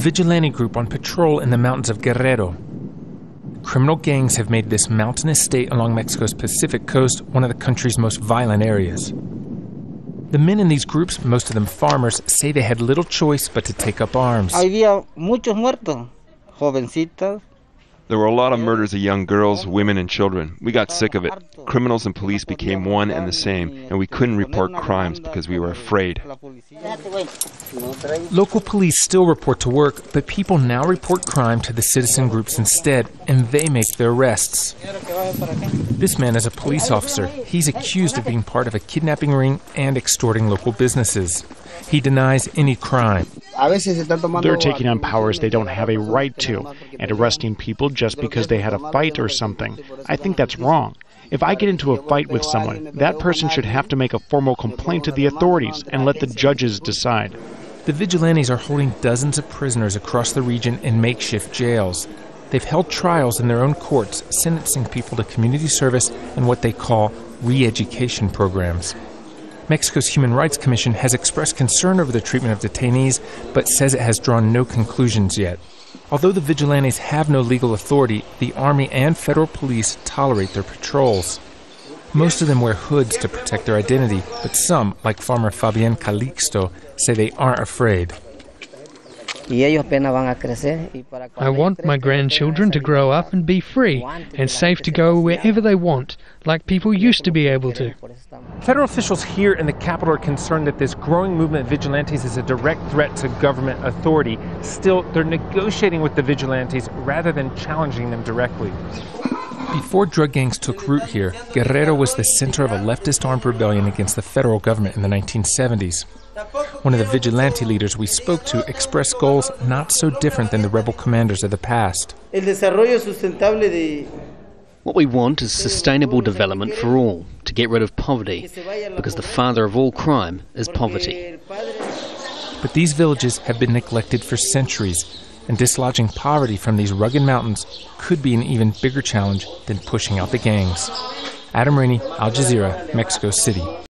vigilante group on patrol in the mountains of Guerrero. Criminal gangs have made this mountainous state along Mexico's Pacific coast one of the country's most violent areas. The men in these groups, most of them farmers, say they had little choice but to take up arms. Había muchos muertos, jovencitas. There were a lot of murders of young girls, women, and children. We got sick of it. Criminals and police became one and the same, and we couldn't report crimes because we were afraid. Local police still report to work, but people now report crime to the citizen groups instead, and they make their arrests. This man is a police officer. He's accused of being part of a kidnapping ring and extorting local businesses. He denies any crime. They're taking on powers they don't have a right to and arresting people just because they had a fight or something. I think that's wrong. If I get into a fight with someone, that person should have to make a formal complaint to the authorities and let the judges decide. The vigilantes are holding dozens of prisoners across the region in makeshift jails. They've held trials in their own courts, sentencing people to community service and what they call re-education programs. Mexico's Human Rights Commission has expressed concern over the treatment of detainees, but says it has drawn no conclusions yet. Although the vigilantes have no legal authority, the Army and federal police tolerate their patrols. Most of them wear hoods to protect their identity, but some, like farmer Fabian Calixto, say they aren't afraid. I want my grandchildren to grow up and be free and safe to go wherever they want, like people used to be able to. Federal officials here in the capital are concerned that this growing movement of vigilantes is a direct threat to government authority. Still, they're negotiating with the vigilantes rather than challenging them directly. Before drug gangs took root here, Guerrero was the center of a leftist armed rebellion against the federal government in the 1970s. One of the vigilante leaders we spoke to expressed goals not so different than the rebel commanders of the past. What we want is sustainable development for all, to get rid of poverty, because the father of all crime is poverty. But these villages have been neglected for centuries, and dislodging poverty from these rugged mountains could be an even bigger challenge than pushing out the gangs. Adam Rainey, Al Jazeera, Mexico City.